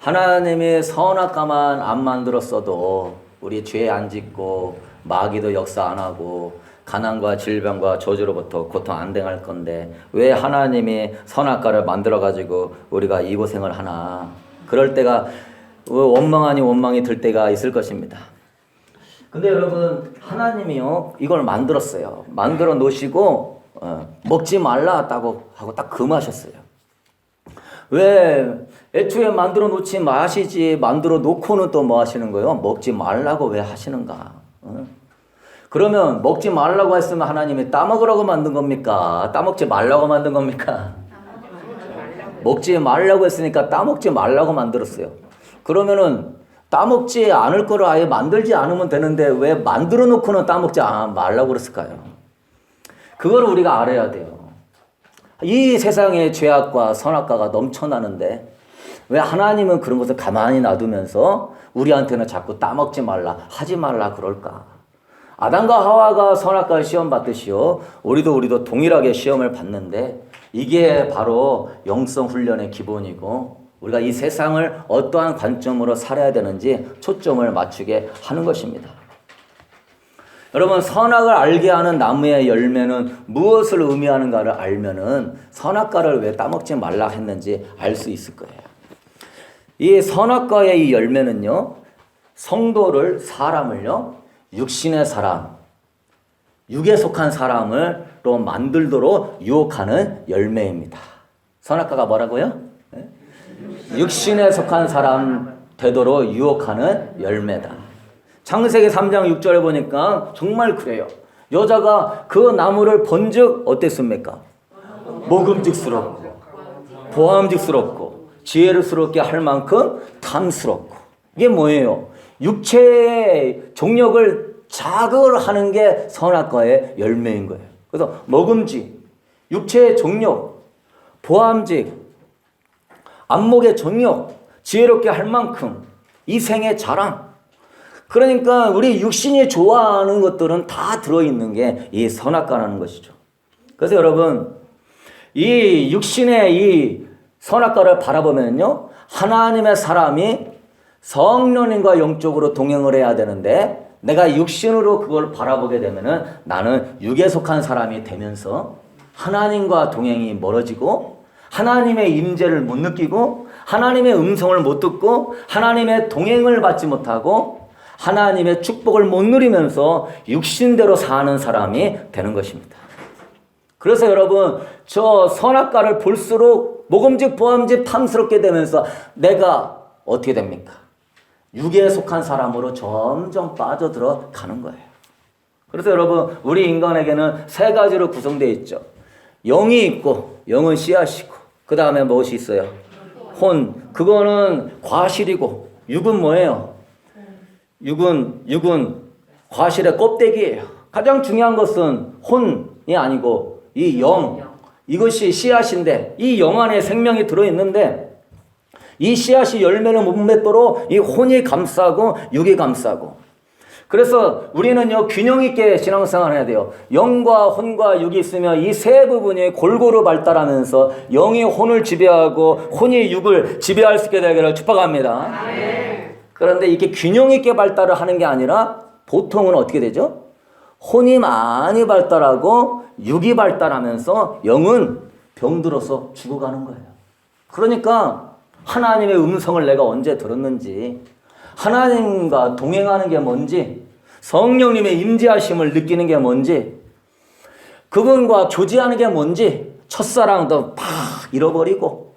하나님이 선악과만 안 만들었어도 우리 죄 안 짓고 마귀도 역사 안 하고 가난과 질병과 저주로부터 고통 안 당할 건데 왜 하나님이 선악과를 만들어 가지고 우리가 이 고생을 하나. 그럴 때가 원망 아닌 원망이 들 때가 있을 것입니다. 근데 여러분, 하나님이요 이걸 만들었어요. 만들어 놓으시고 먹지 말라고 하고 딱 금하셨어요. 왜 애초에 만들어 놓지 마시지, 만들어 놓고는 또 뭐 하시는 거예요? 먹지 말라고 왜 하시는가? 그러면 먹지 말라고 했으면 하나님이 따먹으라고 만든 겁니까? 따먹지 말라고 만든 겁니까? 먹지 말라고 했으니까 따먹지 말라고 만들었어요. 그러면은 따먹지 않을 거를 아예 만들지 않으면 되는데 왜 만들어 놓고는 따먹지 말라고 그랬을까요? 그걸 우리가 알아야 돼요. 이 세상에 죄악과 선악과가 넘쳐나는데 왜 하나님은 그런 것을 가만히 놔두면서 우리한테는 자꾸 따먹지 말라, 하지 말라 그럴까? 아담과 하와가 선악과를 시험 받듯이요, 우리도 동일하게 시험을 받는데 이게 바로 영성 훈련의 기본이고 우리가 이 세상을 어떠한 관점으로 살아야 되는지 초점을 맞추게 하는 것입니다. 여러분, 선악을 알게 하는 나무의 열매는 무엇을 의미하는가를 알면은 선악과를 왜 따먹지 말라 했는지 알 수 있을 거예요. 이 선악과의 이 열매는요, 성도를, 사람을요, 육신의 사람, 육에 속한 사람으로 만들도록 유혹하는 열매입니다. 선악과가 뭐라고요? 육신에 속한 사람 되도록 유혹하는 열매다. 창세기 3장 6절에 보니까 정말 그래요. 여자가 그 나무를 본즉 어땠습니까? 먹음직스럽고 보암직스럽고 지혜롭게 할 만큼 탐스럽고. 이게 뭐예요? 육체의 정력을 자극하는 게 선악과의 열매인 거예요. 그래서 먹음직, 육체의 정력, 보암직, 안목의 정력, 지혜롭게 할 만큼, 이생의 자랑. 그러니까 우리 육신이 좋아하는 것들은 다 들어있는 게 이 선악과라는 것이죠. 그래서 여러분, 이 육신의 이 선악과를 바라보면요, 하나님의 사람이 성령님과 영적으로 동행을 해야 되는데 내가 육신으로 그걸 바라보게 되면은 나는 육에 속한 사람이 되면서 하나님과 동행이 멀어지고 하나님의 임재를 못 느끼고 하나님의 음성을 못 듣고 하나님의 동행을 받지 못하고 하나님의 축복을 못 누리면서 육신대로 사는 사람이 되는 것입니다. 그래서 여러분, 저 선악과를 볼수록 모금직 보암직 탐스럽게 되면서 내가 어떻게 됩니까? 육에 속한 사람으로 점점 빠져들어 가는 거예요. 그래서 여러분, 우리 인간에게는 세 가지로 구성되어 있죠. 영이 있고, 영은 씨앗이고, 그 다음에 무엇이 있어요? 혼. 그거는 과실이고, 육은 뭐예요? 육은 과실의 껍데기예요. 가장 중요한 것은 혼이 아니고 이 영, 이것이 씨앗인데 이 영 안에 생명이 들어있는데 이 씨앗이 열매를 못 맺도록 이 혼이 감싸고 육이 감싸고. 그래서 우리는요, 균형 있게 신앙생활을 해야 돼요. 영과 혼과 육이 있으면 이 세 부분이 골고루 발달하면서 영이 혼을 지배하고 혼이 육을 지배할 수 있게 되기를 축복합니다. 그런데 이렇게 균형 있게 발달을 하는 게 아니라 보통은 어떻게 되죠? 혼이 많이 발달하고 육이 발달하면서 영은 병들어서 죽어가는 거예요. 그러니까 하나님의 음성을 내가 언제 들었는지, 하나님과 동행하는 게 뭔지, 성령님의 임재하심을 느끼는 게 뭔지, 그분과 교제하는 게 뭔지 첫사랑도 팍 잃어버리고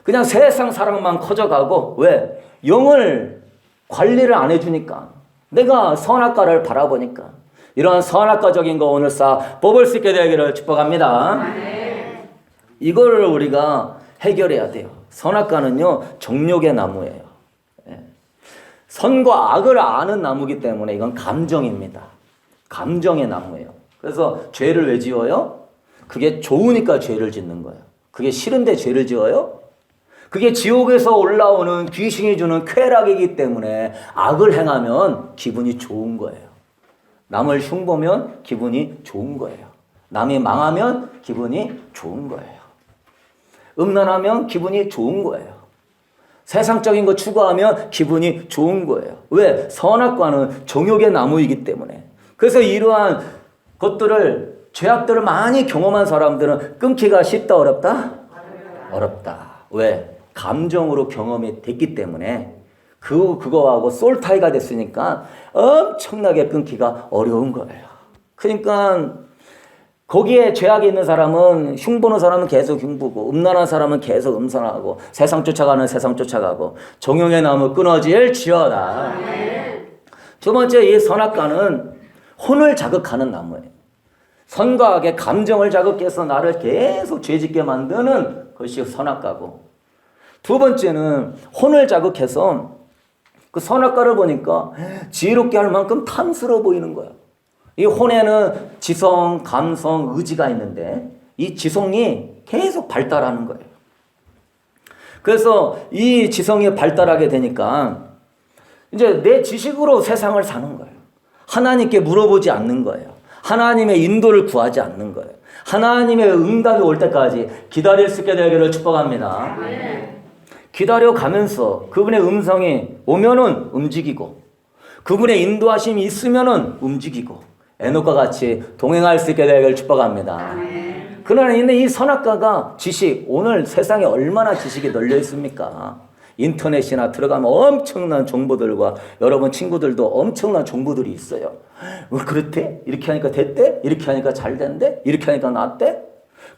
그냥 세상 사랑만 커져가고. 왜? 영을 관리를 안 해주니까. 내가 선악과를 바라보니까. 이런 선악과적인 거 오늘 싹 뽑을 수 있게 되기를 축복합니다. 이걸 우리가 해결해야 돼요. 선악과는요, 정욕의 나무예요. 선과 악을 아는 나무이기 때문에 이건 감정입니다. 감정의 나무예요. 그래서 죄를 왜 지어요? 그게 좋으니까 죄를 짓는 거예요. 그게 싫은데 죄를 지어요? 그게 지옥에서 올라오는 귀신이 주는 쾌락이기 때문에 악을 행하면 기분이 좋은 거예요. 남을 흉보면 기분이 좋은 거예요. 남이 망하면 기분이 좋은 거예요. 음란하면 기분이 좋은 거예요. 세상적인 거 추구하면 기분이 좋은 거예요. 왜? 선악과는 정욕의 나무이기 때문에. 그래서 이러한 것들을, 죄악들을 많이 경험한 사람들은 끊기가 쉽다, 어렵다? 어렵다. 왜? 감정으로 경험이 됐기 때문에 그거하고 솔타이가 됐으니까 엄청나게 끊기가 어려운 거예요. 그러니까 거기에 죄악이 있는 사람은, 흉보는 사람은 계속 흉보고, 음란한 사람은 계속 음란하고, 세상 쫓아가는 세상 쫓아가고, 정욕의 나무 끊어질지어다. 두 번째, 이 선악과는 혼을 자극하는 나무예요. 선과 악의 감정을 자극해서 나를 계속 죄짓게 만드는 것이 선악과고, 두 번째는 혼을 자극해서 그 선악과를 보니까 지혜롭게 할 만큼 탐스러워 보이는 거예요. 이 혼에는 지성, 감성, 의지가 있는데 이 지성이 계속 발달하는 거예요. 그래서 이 지성이 발달하게 되니까 이제 내 지식으로 세상을 사는 거예요. 하나님께 물어보지 않는 거예요. 하나님의 인도를 구하지 않는 거예요. 하나님의 응답이 올 때까지 기다릴 수 있게 되기를 축복합니다. 기다려가면서 그분의 음성이 오면은 움직이고, 그분의 인도하심이 있으면은 움직이고, 에녹과 같이 동행할 수 있게 되기를 축복합니다. 그러나 이 선악과가 지식, 오늘 세상에 얼마나 지식이 널려 있습니까? 인터넷이나 들어가면 엄청난 정보들과 여러분 친구들도 엄청난 정보들이 있어요. 왜 그렇대? 이렇게 하니까 됐대? 이렇게 하니까 잘 된대? 이렇게 하니까 낫대?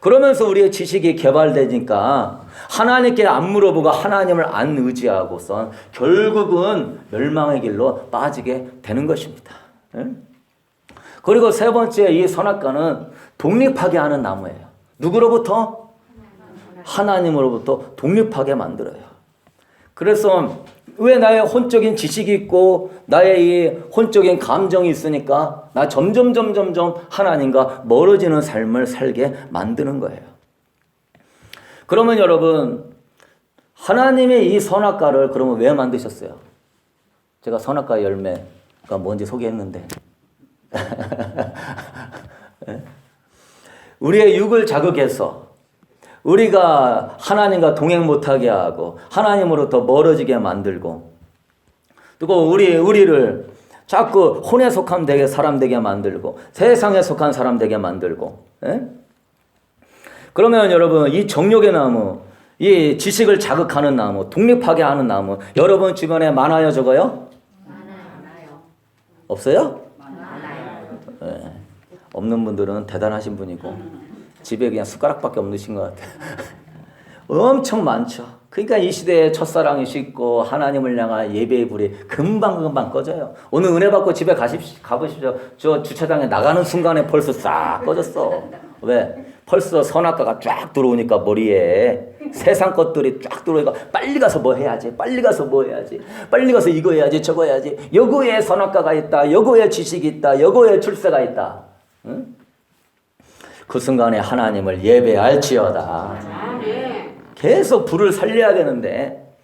그러면서 우리의 지식이 개발되니까 하나님께 안 물어보고 하나님을 안 의지하고선 결국은 멸망의 길로 빠지게 되는 것입니다. 그리고 세 번째, 이 선악과는 독립하게 하는 나무예요. 누구로부터? 하나님으로부터 독립하게 만들어요. 그래서 왜 나의 혼적인 지식이 있고 나의 이 혼적인 감정이 있으니까 나 점점 하나님과 멀어지는 삶을 살게 만드는 거예요. 그러면 여러분, 하나님의 이 선악과를 그러면 왜 만드셨어요? 제가 선악과 열매가 뭔지 소개했는데 우리의 육을 자극해서 우리가 하나님과 동행 못하게 하고 하나님으로부터 멀어지게 만들고, 또 우리를 자꾸 혼에 속한 사람 되게 만들고 세상에 속한 사람 되게 만들고. 그러면 여러분, 이 정욕의 나무, 이 지식을 자극하는 나무, 독립하게 하는 나무, 여러분 주변에 많아요, 적어요? 많아요. 없어요? 많아요. 없는 분들은 대단하신 분이고 집에 그냥 숟가락밖에 없으신 것 같아요. 엄청 많죠. 그러니까 이 시대에 첫사랑이 식고 하나님을 향한 예배의 불이 금방 꺼져요. 오늘 은혜 받고 집에 가보십시오. 저 주차장에 나가는 순간에 벌써 싹 꺼졌어. 왜? 벌써 선악과가 쫙 들어오니까 머리에 세상 것들이 쫙 들어오니까 빨리 가서 뭐 해야지, 빨리 가서 뭐 해야지, 빨리 가서 이거 해야지, 저거 해야지. 여기에 선악과가 있다, 여기에 지식이 있다, 여기에 출세가 있다. 응? 그 순간에 하나님을 예배할지어다. 계속 불을 살려야 되는데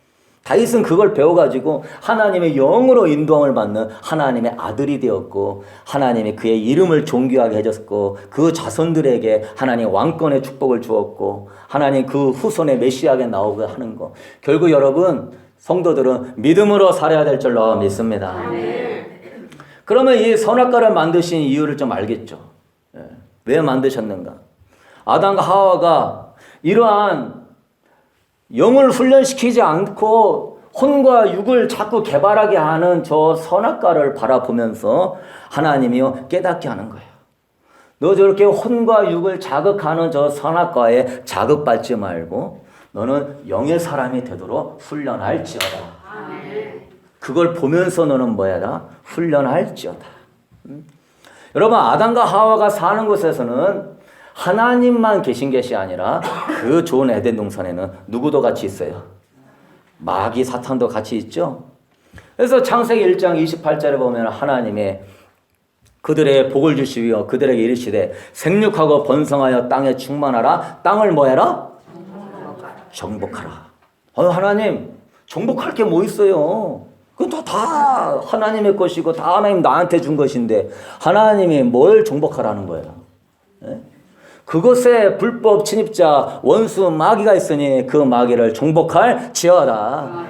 다윗은 그걸 배워가지고 하나님의 영으로 인도함을 받는 하나님의 아들이 되었고, 하나님이 그의 이름을 존귀하게 해줬고, 그 자손들에게 하나님 왕권의 축복을 주었고, 하나님 그 후손의 메시아에게 나오게 하는 거. 결국 여러분 성도들은 믿음으로 살아야 될 줄로 믿습니다. 그러면 이 선악과를 만드신 이유를 좀 알겠죠? 왜 만드셨는가? 아담과 하와가 이러한 영을 훈련시키지 않고 혼과 육을 자꾸 개발하게 하는 저 선악과를 바라보면서 하나님이요 깨닫게 하는 거예요. 너 저렇게 혼과 육을 자극하는 저 선악과에 자극받지 말고 너는 영의 사람이 되도록 훈련할지어다. 그걸 보면서 너는 뭐야다? 훈련할지어다. 여러분, 아담과 하와가 사는 곳에서는 하나님만 계신 것이 아니라 그 좋은 에덴 동산에는 누구도 같이 있어요? 마귀 사탄도 같이 있죠. 그래서 창세기 1장 28절에 보면 하나님의 그들의 복을 주시며 그들에게 이르시되 생육하고 번성하여 땅에 충만하라. 땅을 뭐 해라? 정복하라. 하나님 정복할 게 뭐 있어요? 그건 다 하나님의 것이고 다 하나님 나한테 준 것인데 하나님이 뭘 정복하라는 거예요? 그것에 불법 침입자 원수 마귀가 있으니 그 마귀를 정복할지어다.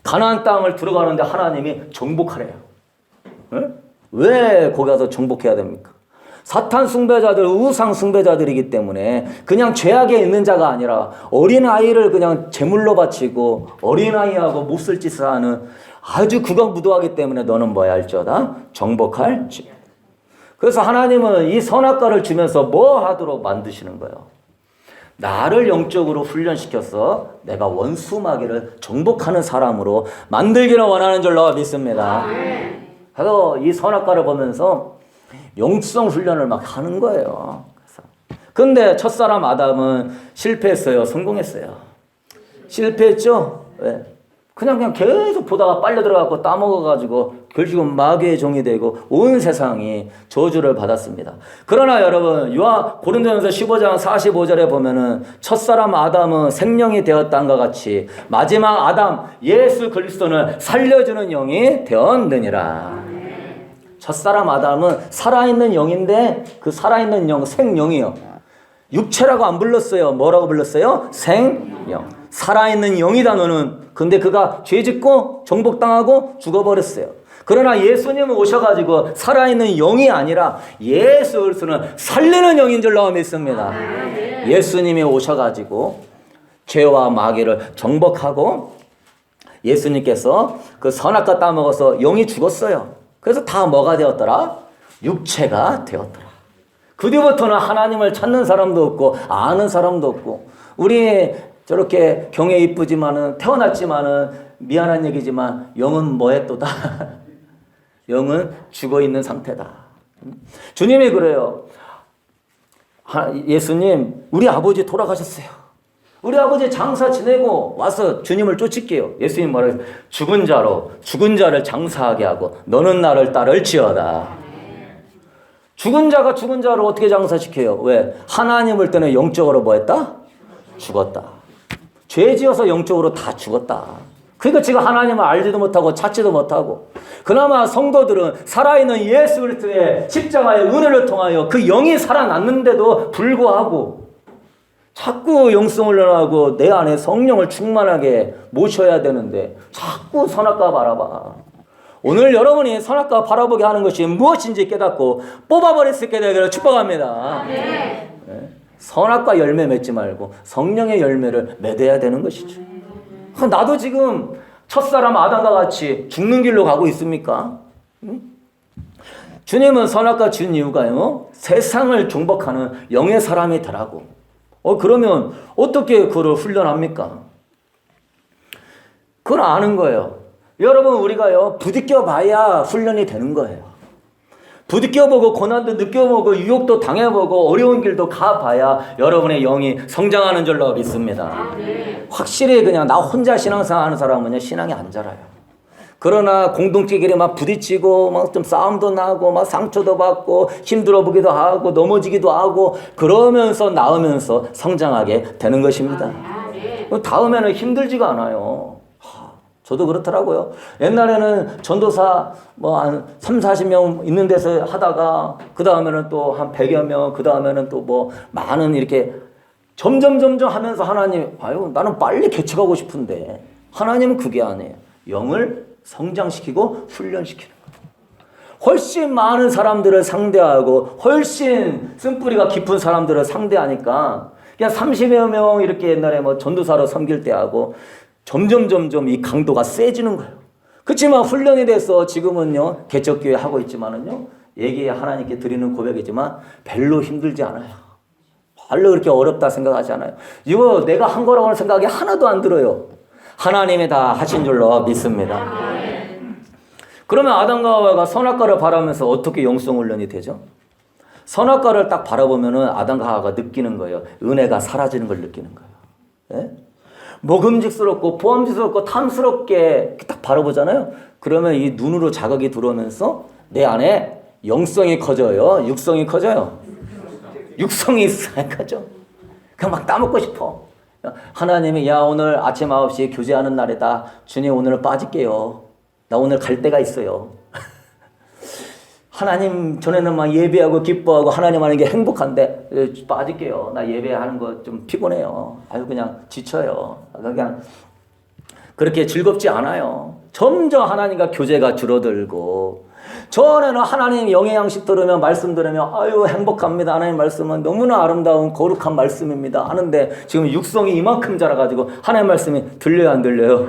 가나안 땅을 들어가는데 하나님이 정복하래요. 네? 왜 거기 가서 정복해야 됩니까? 사탄 숭배자들, 우상 숭배자들이기 때문에 그냥 죄악에 있는 자가 아니라 어린아이를 그냥 제물로 바치고 어린아이하고 못쓸 짓을 하는 아주 극악무도하기 때문에 너는 뭐야 할지어다 정복할지. 그래서 하나님은 이 선악과를 주면서 뭐 하도록 만드시는 거예요? 나를 영적으로 훈련시켜서 내가 원수 마귀를 정복하는 사람으로 만들기를 원하는 줄로 믿습니다. 그래서 이 선악과를 보면서 영성 훈련을 막 하는 거예요. 근데 첫사람 아담은 실패했어요? 성공했어요? 실패했죠? 왜? 그냥 계속 보다가 빨려 들어가고 따먹어가지고 결국은 마귀의 종이 되고 온 세상이 저주를 받았습니다. 그러나 여러분 고린도전서 15장 45절에 보면은 첫사람 아담은 생명이 되었다는 것 같이 마지막 아담 예수 그리스도는 살려주는 영이 되었느니라. 첫사람 아담은 살아있는 영인데 그 살아있는 영 생영이요. 육체라고 안 불렀어요. 뭐라고 불렀어요? 생영. 살아있는 영이다 너는. 근데 그가 죄짓고 정복당하고 죽어버렸어요. 그러나 예수님은 오셔가지고 살아있는 영이 아니라 예수 그리스도는 살리는 영인 줄로 믿습니다. 예수님이 오셔가지고 죄와 마귀를 정복하고 예수님께서 그 선악과 따먹어서 영이 죽었어요. 그래서 다 뭐가 되었더라? 육체가 되었더라. 그 뒤부터는 하나님을 찾는 사람도 없고 아는 사람도 없고 우리 저렇게 경에 이쁘지만은 태어났지만은 미안한 얘기지만 영은 뭐했도다? 영은 죽어있는 상태다. 주님이 그래요. 예수님 우리 아버지 돌아가셨어요. 우리 아버지 장사 지내고 와서 주님을 쫓을게요. 예수님 말해요. 죽은 자를 장사하게 하고 너는 나를 따를지어다. 죽은 자가 죽은 자를 어떻게 장사시켜요? 왜? 하나님을 때는 영적으로 뭐 했다? 죽었다. 죄 지어서 영적으로 다 죽었다. 그러니까 지금 하나님을 알지도 못하고 찾지도 못하고 그나마 성도들은 살아있는 예수 그리스도의 십자가의 은혜를 통하여 그 영이 살아났는데도 불구하고 자꾸 영성훈련하고 내 안에 성령을 충만하게 모셔야 되는데 자꾸 선악과 바라봐. 오늘 여러분이 선악과 바라보게 하는 것이 무엇인지 깨닫고 뽑아버릴 수 있게 되기를 축복합니다. 네. 선악과 열매 맺지 말고 성령의 열매를 맺어야 되는 것이죠. 나도 지금 첫사람 아담과 같이 죽는 길로 가고 있습니까? 주님은 선악과 준 이유가요. 세상을 정복하는 영의 사람이 되라고. 그러면 어떻게 그걸 훈련합니까? 그걸 아는 거예요. 여러분 우리가요 부딪혀 봐야 훈련이 되는 거예요. 부딪혀보고 고난도 느껴보고 유혹도 당해보고 어려운 길도 가봐야 여러분의 영이 성장하는 줄로 믿습니다. 확실히 그냥 나 혼자 신앙생활 하는 사람은요 신앙이 안 자라요. 그러나 공동체끼리 막 부딪히고 막 좀 싸움도 나고 막 상처도 받고 힘들어 보기도 하고 넘어지기도 하고 그러면서 나으면서 성장하게 되는 것입니다. 다음에는 힘들지가 않아요. 저도 그렇더라고요. 옛날에는 전도사 뭐 한 3, 40명 있는 데서 하다가 그 다음에는 또 한 100여 명, 그 다음에는 또 뭐 많은 이렇게 점점 하면서 하나님 나는 빨리 개척하고 싶은데 하나님은 그게 아니에요. 영을 성장시키고 훈련시키는 거예요. 훨씬 많은 사람들을 상대하고 훨씬 쓴뿌리가 깊은 사람들을 상대하니까 그냥 30여 명 이렇게 옛날에 뭐 전도사로 섬길 때 하고 점점 이 강도가 세지는 거예요. 그렇지만 훈련이 돼서 지금은요 개척교회 하고 있지만은요 얘기 하나님께 드리는 고백이지만 별로 힘들지 않아요. 별로 그렇게 어렵다 생각하지 않아요. 이거 내가 한 거라고는 생각이 하나도 안 들어요. 하나님이 다 하신 줄로 믿습니다. 그러면 아담과 하와가 선악과를 바라면서 어떻게 영성 훈련이 되죠? 선악과를 딱 바라보면은 아담과 하와가 느끼는 거예요. 은혜가 사라지는 걸 느끼는 거예요. 예? 먹음직스럽고 보암직스럽고 탐스럽게 딱 바라보잖아요. 그러면 이 눈으로 자극이 들어오면서 내 안에 영성이 커져요. 육성이 커져요. 육성이 커져. 그냥 막 따먹고 싶어. 하나님이 오늘 아침 9시에 교제하는 날이다. 주님 오늘 빠질게요. 나 오늘 갈 데가 있어요. 하나님 전에는 막 예배하고 기뻐하고 하나님 하는 게 행복한데 빠질게요. 나 예배하는 거 좀 피곤해요. 그냥 지쳐요. 그냥 그렇게 즐겁지 않아요. 점점 하나님과 교제가 줄어들고, 전에는 하나님 영의 양식 들으면, 말씀 들으면 아유 행복합니다. 하나님 말씀은 너무나 아름다운 거룩한 말씀입니다 하는데, 지금 육성이 이만큼 자라가지고 하나님 말씀이 들려요, 안 들려요?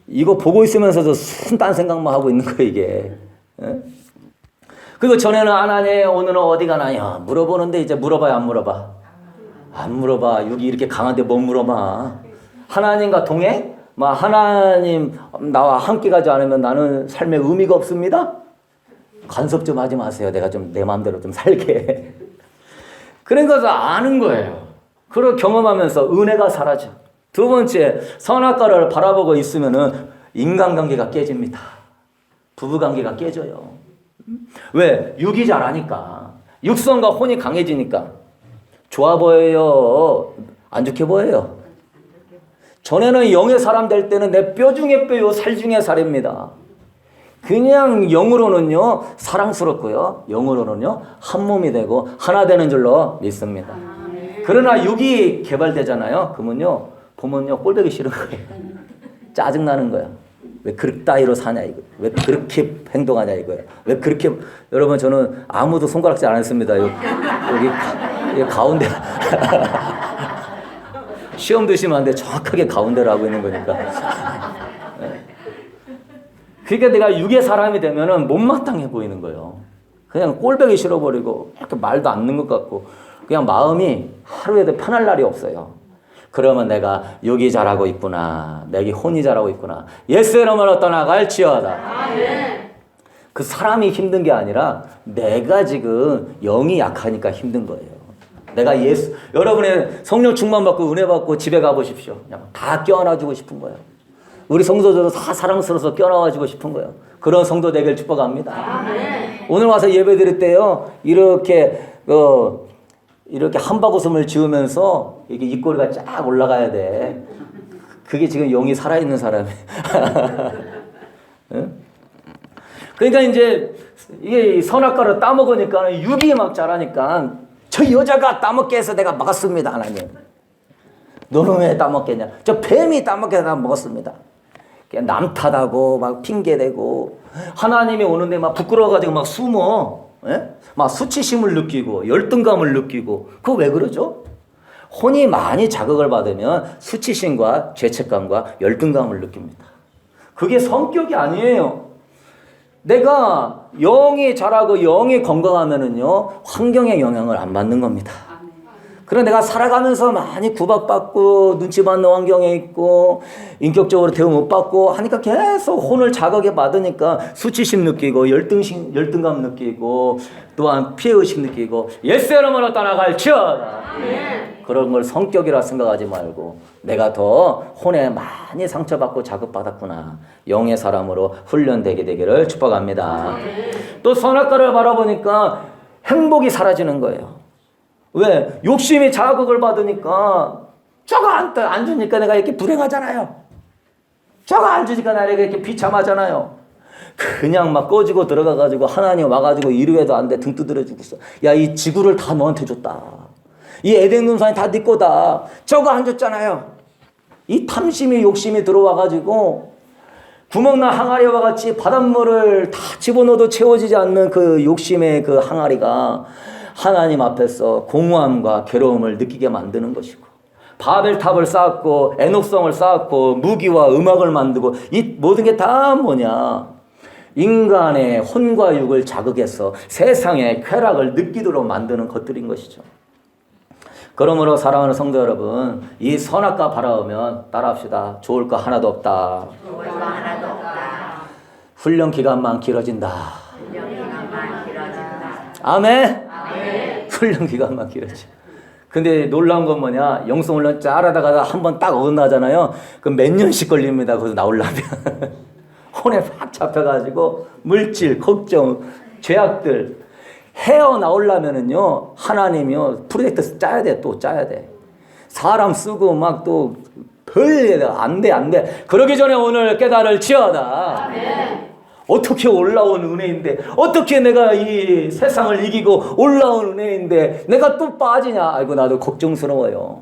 이거 보고 있으면서도 순딴 생각만 하고 있는 거예요, 이게. 예? 그리고 전에는 하나님 오늘은 어디 가나요? 물어보는데 이제 물어봐요, 안 물어봐? 안 물어봐. 여기 이렇게 강한데 못 물어봐. 하나님과 동행? 하나님 나와 함께 가지 않으면 나는 삶에 의미가 없습니다. 간섭 좀 하지 마세요. 내가 좀 내 마음대로 좀 살게. 그런 것을 아는 거예요. 그걸 경험하면서 은혜가 사라져. 두 번째, 선악과를 바라보고 있으면은 인간관계가 깨집니다. 부부관계가 깨져요. 왜? 육이 자라니까. 육성과 혼이 강해지니까. 좋아 보여요? 안 좋게 보여요? 전에는 영의 사람 될 때는 내 뼈 중에 뼈요, 살 중에 살입니다. 그냥 영으로는요 사랑스럽고요, 영으로는요 한 몸이 되고 하나 되는 줄로 믿습니다. 그러나 육이 개발되잖아요. 그러면요 보면요 꼴보기 싫은 거예요. 짜증나는 거야. 왜 그따위로 사냐 이거. 왜 그렇게 행동하냐 이거예요. 왜 그렇게. 여러분 저는 아무도 손가락질 안 했습니다. 여기 가운데 시험 드시면 안 돼. 정확하게 가운데로 하고 있는 거니까. 그러니까 내가 육의 사람이 되면은 못마땅해 보이는 거예요. 그냥 꼴보기 싫어버리고 이렇게 말도 안 듣는 것 같고 그냥 마음이 하루에도 편할 날이 없어요. 그러면 내가 육이 자라고 있구나. 내게 혼이 자라고 있구나. 예수의 이름으로 떠나갈지어다. 그 사람이 힘든 게 아니라 내가 지금 영이 약하니까 힘든 거예요. 내가 여러분의 성령 충만 받고 은혜 받고 집에 가보십시오. 그냥 다 껴안아주고 싶은 거예요. 우리 성도들도 다 사랑스러워서 껴안아주고 싶은 거예요. 그런 성도 되길 축복합니다. 오늘 와서 예배 드릴 때요, 이렇게 한바구음을 지으면서 이게 입꼬리가 쫙 올라가야 돼. 그게 지금 영이 살아있는 사람이에요. 그러니까 이제 이게 선악과를 따먹으니까 육이 막 자라니까 저 여자가 따먹게 해서 내가 먹었습니다, 하나님. 너는 왜 따먹겠냐? 저 뱀이 따먹게 해서 먹었습니다. 남 탓하고 막 핑계대고 하나님이 오는데 막 부끄러워가지고 막 숨어. 예? 막 수치심을 느끼고 열등감을 느끼고. 그거 왜 그러죠? 혼이 많이 자극을 받으면 수치심과 죄책감과 열등감을 느낍니다. 그게 성격이 아니에요. 내가 영이 자라고 영이 건강하면은요 환경의 영향을 안 받는 겁니다. 그럼 내가 살아가면서 많이 구박받고 눈치 받는 환경에 있고 인격적으로 대우 못 받고 하니까 계속 혼을 자극해 받으니까 수치심 느끼고 열등감 느끼고 또한 피해의식 느끼고 예수의 이름으로 떠나갈지어다. 그런 걸 성격이라 생각하지 말고 내가 더 혼에 많이 상처받고 자극받았구나. 영의 사람으로 훈련되게 되기를 축복합니다. 또 선악과를 바라보니까 행복이 사라지는 거예요. 왜? 욕심이 자극을 받으니까 저거 안 주니까 내가 이렇게 불행하잖아요. 저거 안 주니까 내가 이렇게 비참하잖아요. 그냥 막 꺼지고 들어가가지고 하나님 와가지고 이루에도 안 돼 등 두드려주고 있어. 야, 이 지구를 다 너한테 줬다. 이 에덴 동산이 다 네 거다. 저거 안 줬잖아요. 이 탐심이 욕심이 들어와가지고 구멍난 항아리와 같이 바닷물을 다 집어넣어도 채워지지 않는 그 욕심의 그 항아리가 하나님 앞에서 공허함과 괴로움을 느끼게 만드는 것이고 바벨탑을 쌓았고 에녹성을 쌓았고 무기와 음악을 만들고 이 모든 게 다 뭐냐? 인간의 혼과 육을 자극해서 세상의 쾌락을 느끼도록 만드는 것들인 것이죠. 그러므로 사랑하는 성도 여러분, 이 선악과 바라보면 따라합시다. 좋을 거 하나도 없다. 좋을 거 하나도 없다. 훈련 기간만 길어진다. 훈련 기간만 길어진다. 아멘. 아멘. 훈련 기간만 길어져. 근데 놀라운 건 뭐냐? 영성 훈련 짤하다가 한번 딱 어긋나잖아요. 그럼 몇 년씩 걸립니다. 거기서 나오려면. 혼에 팍 잡혀가지고 물질, 걱정, 죄악들 헤어나오려면은요, 하나님이요, 프로젝트 짜야 돼, 또 짜야 돼. 사람 쓰고 막 또 별, 안 돼. 그러기 전에 오늘 깨달을지어다. 어떻게 올라온 은혜인데, 어떻게 내가 이 세상을 이기고 올라온 은혜인데, 내가 또 빠지냐. 아이고, 나도 걱정스러워요.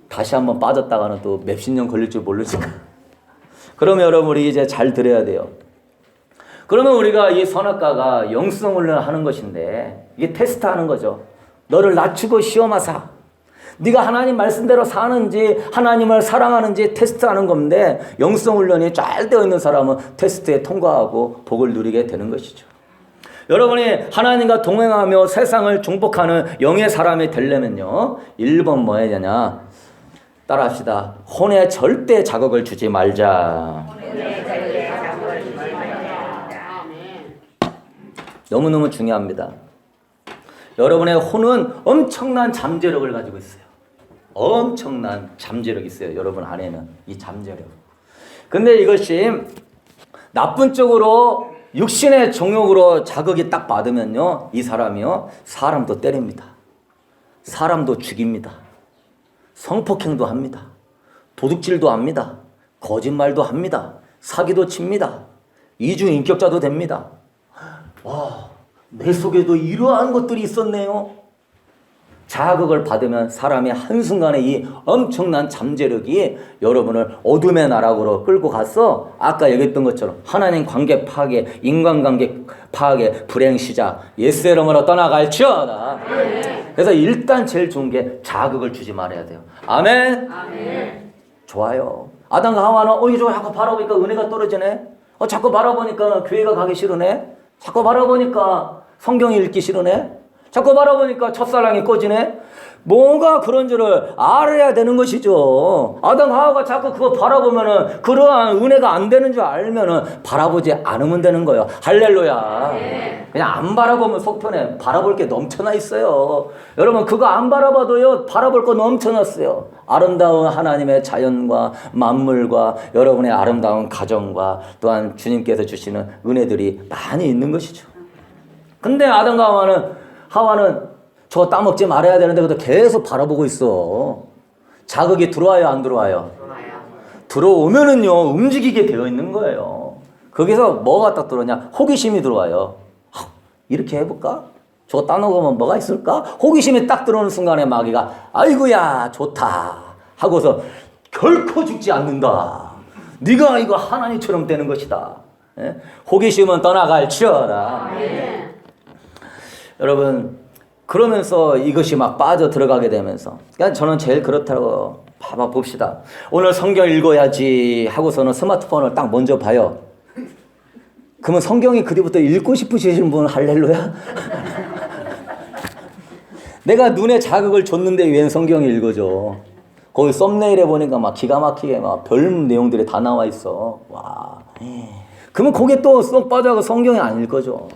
다시 한번 빠졌다가는 또 몇십 년 걸릴 줄 모르니까. 그러면 여러분 우리 이제 잘 들어야 돼요. 그러면 우리가 이 선악과가 영성 훈련을 하는 것인데 이게 테스트하는 거죠. 너를 낮추고 시험하사. 네가 하나님 말씀대로 사는지 하나님을 사랑하는지 테스트하는 건데 영성 훈련이 잘 되어 있는 사람은 테스트에 통과하고 복을 누리게 되는 것이죠. 여러분이 하나님과 동행하며 세상을 중복하는 영의 사람이 되려면요. 1번 뭐 해야 되냐? 따라합시다. 혼에 절대 자극을 주지 말자. 너무너무 중요합니다. 여러분의 혼은 엄청난 잠재력을 가지고 있어요. 엄청난 잠재력이 있어요. 여러분 안에는 이 잠재력. 근데 이것이 나쁜 쪽으로 육신의 정욕으로 자극이 딱 받으면요. 이 사람이요. 사람도 때립니다. 사람도 죽입니다. 성폭행도 합니다. 도둑질도 합니다. 거짓말도 합니다. 사기도 칩니다. 이중인격자도 됩니다. 와, 내 속에도 이러한 것들이 있었네요. 자극을 받으면 사람이 한순간에 이 엄청난 잠재력이 여러분을 어둠의 나락으로 끌고 가서 아까 얘기했던 것처럼 하나님 관계 파괴, 인간관계 파괴, 불행 시작, 옛사람으로 떠나갈지어다. 그래서 일단 제일 좋은 게 자극을 주지 말아야 돼요. 아멘? 아멘. 좋아요. 아담과 하와는 이거 자꾸 바라보니까 은혜가 떨어지네. 자꾸 바라보니까 교회가 가기 싫으네. 자꾸 바라보니까 성경 읽기 싫으네. 자꾸 바라보니까 첫사랑이 꺼지네. 뭔가 그런 줄을 알아야 되는 것이죠. 아담 하와가 자꾸 그거 바라보면은 그러한 은혜가 안 되는 줄 알면은 바라보지 않으면 되는 거예요. 할렐루야. 그냥 안 바라보면 속편에 바라볼 게 넘쳐나 있어요. 여러분 그거 안 바라봐도요 바라볼 거 넘쳐났어요. 아름다운 하나님의 자연과 만물과 여러분의 아름다운 가정과 또한 주님께서 주시는 은혜들이 많이 있는 것이죠. 근데 아담과 하와는 저거 따먹지 말아야 되는데 그래도 계속 바라보고 있어. 자극이 들어와요, 안 들어와요? 들어오면은요 움직이게 되어 있는 거예요. 거기서 뭐가 딱 들어오냐? 호기심이 들어와요. 이렇게 해볼까? 저거 따먹으면 뭐가 있을까? 호기심이 딱 들어오는 순간에 마귀가 아이고야 좋다 하고서 결코 죽지 않는다. 네가 이거 하나님처럼 되는 것이다. 예? 호기심은 떠나갈지어다. 여러분 그러면서 이것이 막 빠져 들어가게 되면서 그러니까 저는 제일 그렇다고 봐봐 봅시다. 오늘 성경 읽어야지 하고서는 스마트폰을 딱 먼저 봐요. 그러면 성경이 그뒤부터 읽고 싶으신 분은 할렐루야? 내가 눈에 자극을 줬는데 왜 성경이 읽어져? 거기 썸네일에 보니까 막 기가 막히게 막 별 내용들이 다 나와 있어. 와. 그러면 거기에 또 쏙 빠져서 성경이 안 읽어져.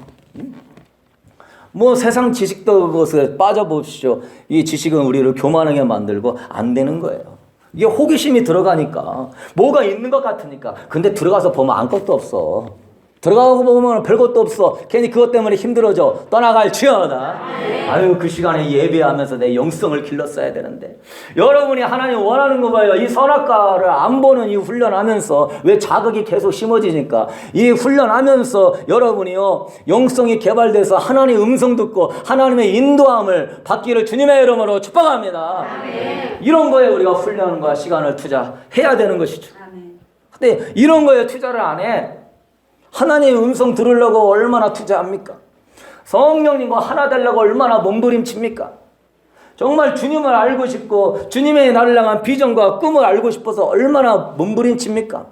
뭐 세상 지식도 그것에 빠져보십시오. 이 지식은 우리를 교만하게 만들고 안 되는 거예요. 이게 호기심이 들어가니까 뭐가 있는 것 같으니까. 근데 들어가서 보면 아무것도 없어. 들어가고 보면 별것도 없어. 괜히 그것 때문에 힘들어져. 떠나갈지어다. 아유 그 시간에 예배하면서 내 영성을 길렀어야 되는데. 여러분이 하나님 원하는 거 봐요. 이 선악과를 안 보는 이 훈련하면서 왜 자극이 계속 심어지니까 이 훈련하면서 여러분이요 영성이 개발돼서 하나님의 음성 듣고 하나님의 인도함을 받기를 주님의 이름으로 축복합니다. 아멘. 이런 거에 우리가 훈련과 시간을 투자해야 되는 것이죠. 아멘. 근데 이런 거에 투자를 안 해. 하나님의 음성 들으려고 얼마나 투자합니까? 성령님과 하나 되려고 얼마나 몸부림칩니까? 정말 주님을 알고 싶고 주님의 나를 향한 비전과 꿈을 알고 싶어서 얼마나 몸부림칩니까?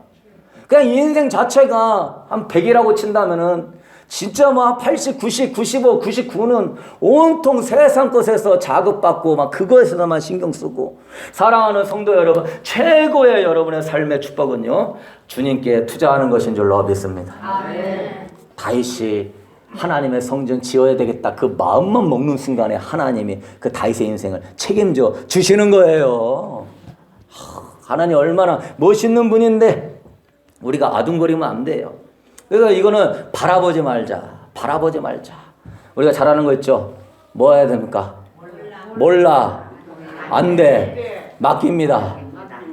그냥 인생 자체가 한 100이라고 친다면은 진짜 뭐 80, 90, 95, 99는 온통 세상 것에서 자극받고 막 그거에서만 신경 쓰고 사랑하는 성도 여러분 최고의 여러분의 삶의 축복은요 주님께 투자하는 것인 줄로 믿습니다. 아멘. 다윗이 하나님의 성전 지어야 되겠다 그 마음만 먹는 순간에 하나님이 그 다윗의 인생을 책임져 주시는 거예요. 하나님 얼마나 멋있는 분인데 우리가 아둥거리면 안 돼요. 그래서 이거는 바라보지 말자. 바라보지 말자. 우리가 잘하는 거 있죠? 뭐 해야 됩니까? 몰라. 안 돼. 맡깁니다.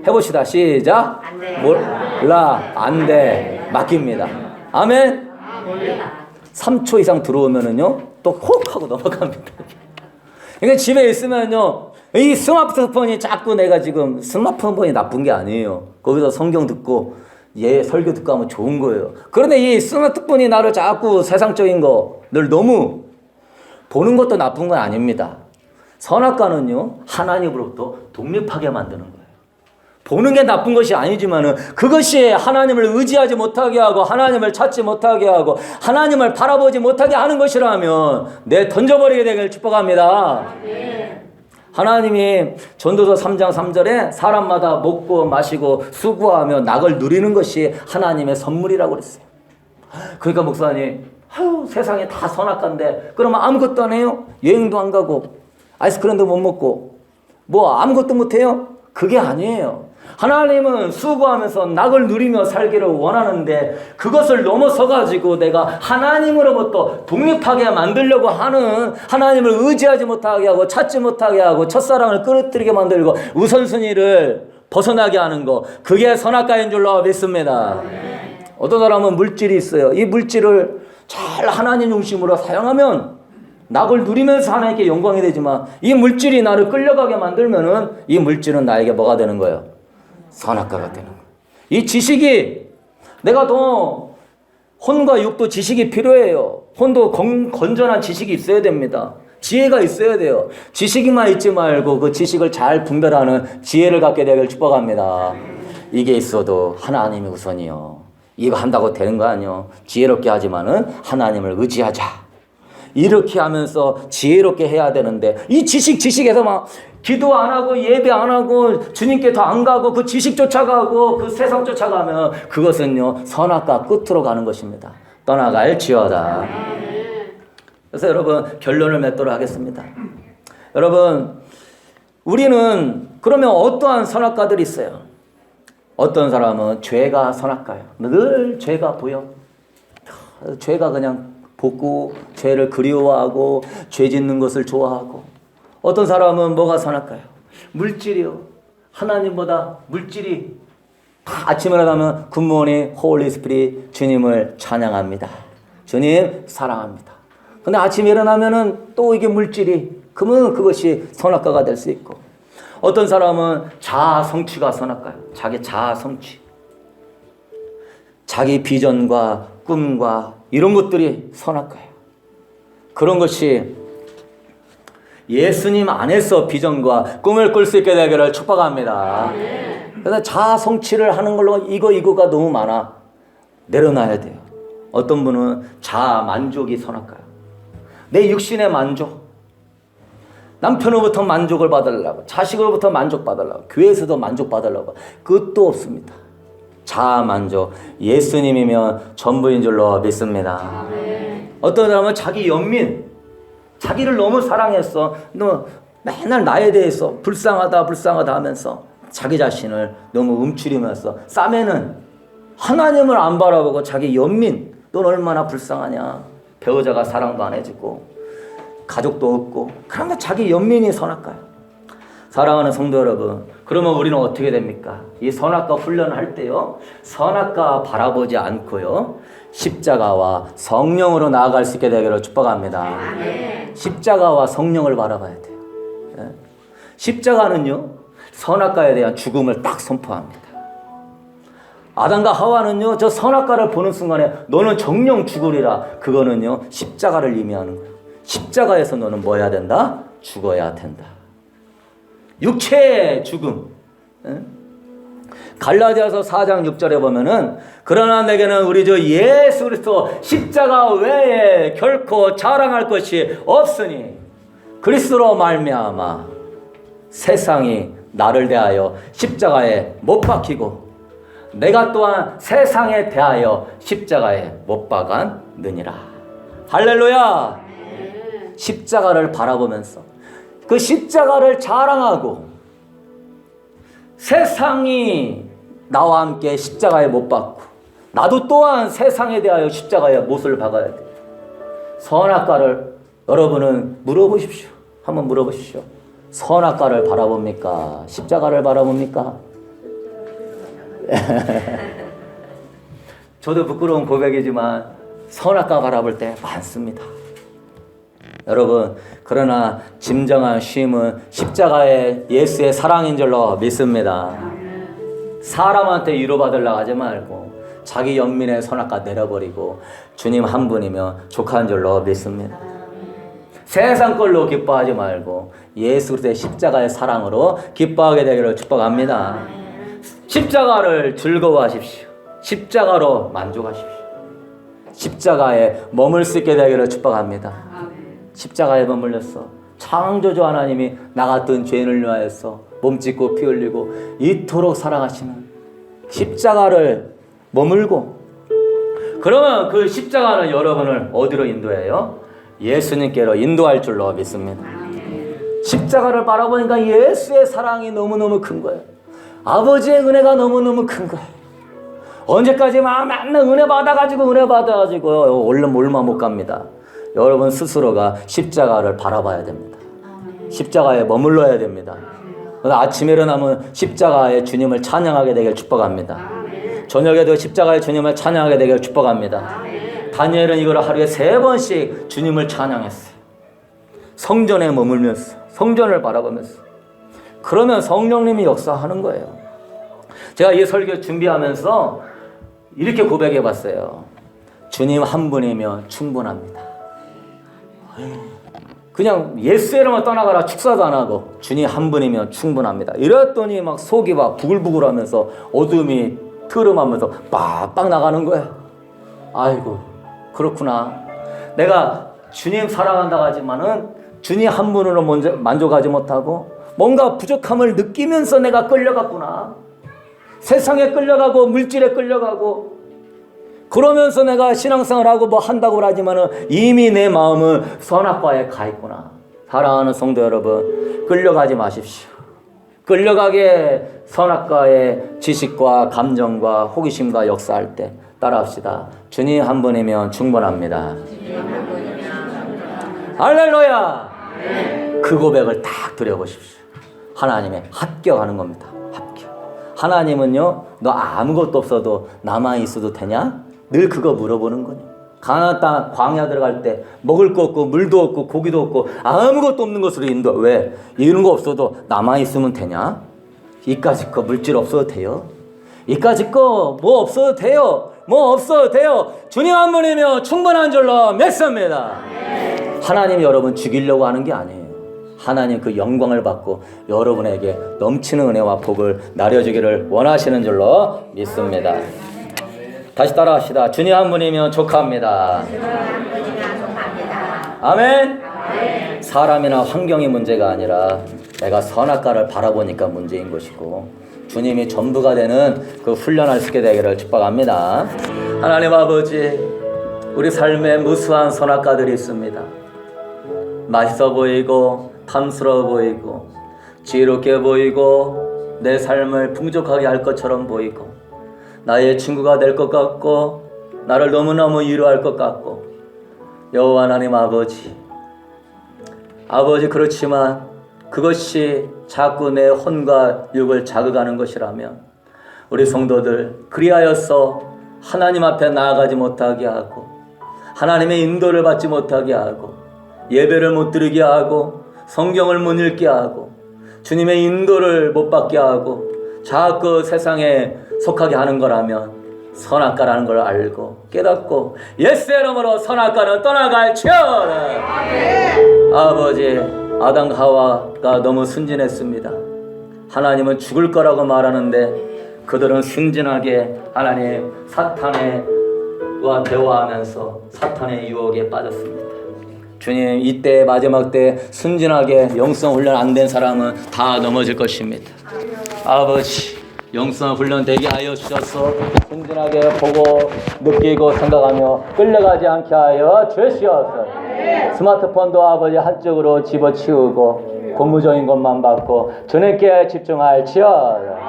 해봅시다. 시작. 몰라. 안 돼. 맡깁니다. 아멘? 3초 이상 들어오면은요, 또 혹 하고 넘어갑니다. 그러니까 집에 있으면요, 이 스마트폰이 자꾸 내가 지금 스마트폰이 나쁜 게 아니에요. 거기서 성경 듣고 설교 듣고 하면 좋은 거예요. 그런데 이 스마트폰이 나를 자꾸 세상적인 거를 너무 보는 것도 나쁜 건 아닙니다. 선악과는요, 하나님으로부터 독립하게 만드는 거예요. 보는 게 나쁜 것이 아니지만은 그것이 하나님을 의지하지 못하게 하고 하나님을 찾지 못하게 하고 하나님을 바라보지 못하게 하는 것이라면 내 던져버리게 되길 축복합니다. 하나님이 전도서 3장 3절에 사람마다 먹고 마시고 수고하며 낙을 누리는 것이 하나님의 선물이라고 그랬어요. 그러니까 목사님, 세상에 다 선악과인데 그러면 아무것도 안 해요? 여행도 안 가고 아이스크림도 못 먹고 뭐 아무것도 못 해요? 그게 아니에요. 하나님은 수고하면서 낙을 누리며 살기를 원하는데 그것을 넘어서 가지고 내가 하나님으로부터 독립하게 만들려고 하는, 하나님을 의지하지 못하게 하고 찾지 못하게 하고 첫사랑을 끌어들이게 만들고 우선순위를 벗어나게 하는 거, 그게 선악과인 줄로 믿습니다. 어떤 사람은 물질이 있어요. 이 물질을 잘 하나님 중심으로 사용하면 낙을 누리면서 하나님께 영광이 되지만 이 물질이 나를 끌려가게 만들면은 이 물질은 나에게 뭐가 되는 거예요? 선악과가 되는 거예요. 이 지식이, 내가 더 혼과 육도 지식이 필요해요. 혼도 건전한 지식이 있어야 됩니다. 지혜가 있어야 돼요. 지식만 있지 말고 그 지식을 잘 분별하는 지혜를 갖게 되길 축복합니다. 이게 있어도 하나님이 우선이요. 이거 한다고 되는 거 아니요. 지혜롭게 하지만은 하나님을 의지하자. 이렇게 하면서 지혜롭게 해야 되는데 이 지식에서 막 기도 안 하고 예배 안 하고 주님께 더 안 가고 그 지식 쫓아가고 그 세상 쫓아가면 그것은요 선악과 끝으로 가는 것입니다. 떠나갈지어다. 그래서 여러분 결론을 맺도록 하겠습니다. 여러분 우리는 그러면 어떠한 선악과들이 있어요? 어떤 사람은 죄가 선악과예요. 늘 죄가 보여. 죄가 그냥 보고 죄를 그리워하고 죄 짓는 것을 좋아하고, 어떤 사람은 뭐가 선악과예요? 물질이요. 하나님보다 물질이. 아침에 일어나면 굿모닝 홀리 스피릿, 주님을 찬양합니다. 주님 사랑합니다. 근데 아침에 일어나면은 또 이게 물질이, 그러면 그것이 선악과가 될 수 있고, 어떤 사람은 자아 성취가 선악과예요. 자기 자아 성취. 자기 비전과 꿈과 이런 것들이 선악과예요. 그런 것이 예수님 안에서 비전과 꿈을 꿀 수 있게 되기를 축복합니다. 그래서 자아 성취를 하는 걸로 이거가 너무 많아. 내려놔야 돼요. 어떤 분은 자아 만족이 선악과예요. 내 육신의 만족, 남편으로부터 만족을 받으려고, 자식으로부터 만족받으려고, 교회에서도 만족받으려고, 그것도 없습니다. 자아 만족, 예수님이면 전부인 줄로 믿습니다. 어떤 사람은 자기 연민, 자기를 너무 사랑했어. 너 맨날 나에 대해서 불쌍하다 하면서 자기 자신을 너무 움츠리면서 싸매는, 하나님을 안 바라보고 자기 연민, 넌 얼마나 불쌍하냐. 배우자가 사랑도 안 해주고 가족도 없고, 그러면 자기 연민이 선악과예요. 사랑하는 성도 여러분, 그러면 우리는 어떻게 됩니까? 이 선악과 훈련을 할 때요, 선악과 바라보지 않고요, 십자가와 성령으로 나아갈 수 있게 되기를 축복합니다. 십자가와 성령을 바라봐야 돼요. 십자가는요, 선악과에 대한 죽음을 딱 선포합니다. 아담과 하와는요, 저 선악과를 보는 순간에 너는 정령 죽으리라. 그거는요, 십자가를 의미하는 거예요. 십자가에서 너는 뭐 해야 된다? 죽어야 된다. 육체의 죽음. 갈라디아서 4장 6절에 보면은, 그러나 내게는 우리 주 예수 그리스도 십자가 외에 결코 자랑할 것이 없으니 그리스도로 말미암아 세상이 나를 대하여 십자가에 못 박히고 내가 또한 세상에 대하여 십자가에 못 박았느니라. 할렐루야. 십자가를 바라보면서 그 십자가를 자랑하고, 세상이 나와 함께 십자가에 못 박고 나도 또한 세상에 대하여 십자가에 못을 박아야 돼요. 선악과를 여러분은 물어보십시오. 한번 물어보십시오. 선악과를 바라봅니까? 십자가를 바라봅니까? 저도 부끄러운 고백이지만 선악과 바라볼 때 많습니다. 여러분, 그러나 진정한 쉼은 십자가의 예수의 사랑인 줄로 믿습니다. 사람한테 위로받으려고 하지 말고 자기 연민의 선악과 내려버리고 주님 한 분이면 족한 줄로 믿습니다. 세상 걸로 기뻐하지 말고 예수 그리스도의 십자가의 사랑으로 기뻐하게 되기를 축복합니다. 십자가를 즐거워하십시오. 십자가로 만족하십시오. 십자가에 머물 수 있게 되기를 축복합니다. 십자가에 머물렸어. 창조주 하나님이 나 같은 죄인을 위하여서 몸짓고 피 흘리고 이토록 사랑하시는 십자가를 머물고, 그러면 그 십자가는 여러분을 어디로 인도해요? 예수님께로 인도할 줄로 믿습니다. 십자가를 바라보니까 예수의 사랑이 너무너무 큰 거예요. 아버지의 은혜가 너무너무 큰 거예요. 언제까지 맨날 은혜 받아가지고 얼마 못 갑니다. 여러분 스스로가 십자가를 바라봐야 됩니다. 십자가에 머물러야 됩니다. 아침에 일어나면 십자가의 주님을 찬양하게 되길 축복합니다. 저녁에도 십자가의 주님을 찬양하게 되길 축복합니다. 다니엘은 이걸 하루에 3번씩 주님을 찬양했어요. 성전에 머물면서, 성전을 바라보면서. 그러면 성령님이 역사하는 거예요. 제가 이 설교 준비하면서 이렇게 고백해 봤어요. 주님 한 분이면 충분합니다. 그냥 예수 이름을 떠나가라 축사도 안 하고 주님 한 분이면 충분합니다. 이랬더니 막 속이 막 부글부글 하면서 어둠이 트름하면서 빡빡 나가는 거예요. 아이고, 그렇구나. 내가 주님 사랑한다고 하지만은 주님 한 분으로 만족하지 못하고 뭔가 부족함을 느끼면서 내가 끌려갔구나. 세상에 끌려가고 물질에 끌려가고 그러면서 내가 신앙생활 하고 뭐 한다고 하지만은 이미 내 마음은 선악과에 가 있구나. 사랑하는 성도 여러분, 끌려가지 마십시오. 끌려가게 선악과의 지식과 감정과 호기심과 역사할 때 따라합시다. 주님 한 분이면 충분합니다. 할렐루야. 그 고백을 딱 드려보십시오. 하나님의 합격하는 겁니다. 합격. 하나님은요, 너 아무것도 없어도 나만 있어도 되냐? 늘 그거 물어보는 거냐. 가나안 땅 광야 들어갈 때 먹을 거 없고 물도 없고 고기도 없고 아무것도 없는 것으로 인도. 왜? 이런 거 없어도 나만 있으면 되냐? 이까짓 거 물질 없어도 돼요? 이까짓 거 뭐 없어도 돼요? 뭐 없어도 돼요? 주님 한 분이면 충분한 줄로 믿습니다. 하나님이 여러분 죽이려고 하는 게 아니에요. 하나님 그 영광을 받고 여러분에게 넘치는 은혜와 복을 나려주기를 원하시는 줄로 믿습니다. 다시 따라합시다. 주님 한 분이면 족합니다. 아멘. 사람이나 환경이 문제가 아니라 내가 선악과를 바라보니까 문제인 것이고 주님이 전부가 되는 그 훈련할 수 있게 되기를 축복합니다. 하나님 아버지, 우리 삶에 무수한 선악과들이 있습니다. 맛있어 보이고 탐스러워 보이고 지혜롭게 보이고 내 삶을 풍족하게 할 것처럼 보이고 나의 친구가 될 것 같고 나를 너무너무 위로할 것 같고 여호와 하나님 아버지, 그렇지만 그것이 자꾸 내 혼과 육을 자극하는 것이라면 우리 성도들 그리하여서 하나님 앞에 나아가지 못하게 하고 하나님의 인도를 받지 못하게 하고 예배를 못 드리게 하고 성경을 못 읽게 하고 주님의 인도를 못 받게 하고 자꾸 세상에 속하게 하는 거라면 선악과라는 걸 알고 깨닫고 예수의 이름으로 선악과는 떠나갈지어다. 아버지, 아담 하와가 너무 순진했습니다. 하나님은 죽을 거라고 말하는데 그들은 순진하게 하나님 사탄과 대화하면서 사탄의 유혹에 빠졌습니다. 주님, 이때 마지막 때 순진하게 영성 훈련 안 된 사람은 다 넘어질 것입니다. 아버지, 영성 훈련 되게 하여 주셔서 순진하게 보고 느끼고 생각하며 끌려가지 않게 하여 주시옵소서. 스마트폰도 아버지 한쪽으로 집어치우고 고무적인 것만 받고 주님께 집중할지어다.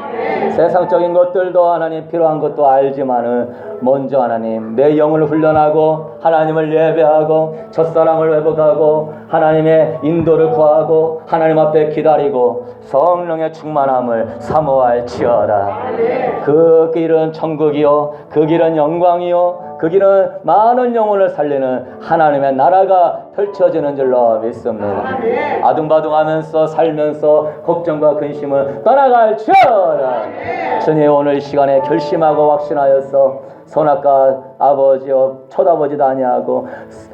세상적인 것들도 하나님 필요한 것도 알지만은 먼저 하나님 내 영을 훈련하고 하나님을 예배하고 첫사랑을 회복하고 하나님의 인도를 구하고 하나님 앞에 기다리고 성령의 충만함을 사모할지어다. 그 길은 천국이요, 그 길은 영광이요, 그 길은 많은 영혼을 살리는 하나님의 나라가 펼쳐지는 줄로 믿습니다. 아둥바둥하면서 살면서 걱정과 근심을 떠나갈지어다. 주옵소서. 주님 오늘 이 시간에 결심하고 확신하여서 선악과 아버지여 쳐다보지도 아니하고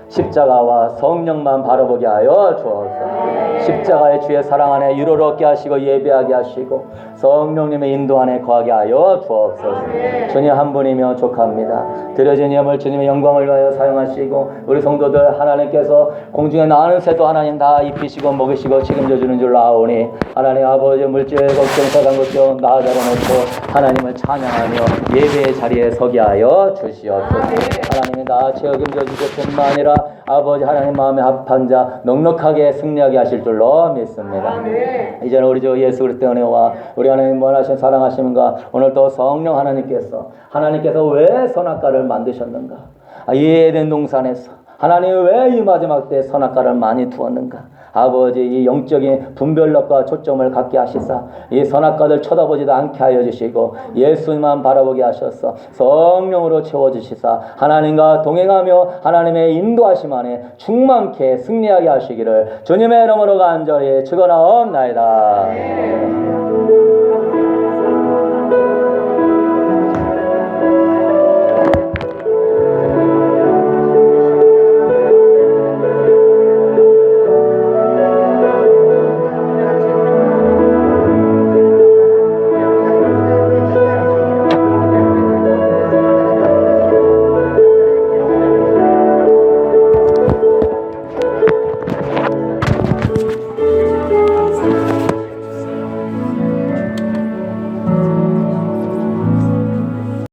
십자가와 성령만 바라보게 하여 주옵소서. 십자가의 주의 사랑 안에 유로를 얻게 하시고 예배하게 하시고 성령님의 인도 안에 거하게 하여 주옵소서. 주님 한 분이며 족합니다. 드려진 예물 주님의 영광을 위하여 사용하시고 우리 성도들 하나님께서 공중에 나는 새도 하나님 다 입히시고 먹이시고 책임져 주는 줄로 아오니 하나님 아버지 물질 걱정 세상 걱정 나아다려 놓고 하나님을 찬양하며 예배의 자리에 서게 하여 주시옵소서. 하나님이 나 책임져 주실 뿐만 아니라 아버지 하나님 마음에 합한 자 넉넉하게 승리하게 하실 줄로 믿습니다. 이제는 우리 주 예수 그리스도의 은혜와 우리 하나님 원하신 사랑하심과 오늘 또 성령 하나님께서 왜 선악과를 만드셨는가? 이 에덴 동산에서 하나님이 왜 이 마지막 때 선악과를 많이 두었는가? 아버지 이 영적인 분별력과 초점을 갖게 하시사 이 선악과들 쳐다보지도 않게 하여 주시고 예수님만 바라보게 하셔서 성령으로 채워주시사 하나님과 동행하며 하나님의 인도하심 안에 충만케 승리하게 하시기를 주님의 이름으로 간절히 축원하옵나이다.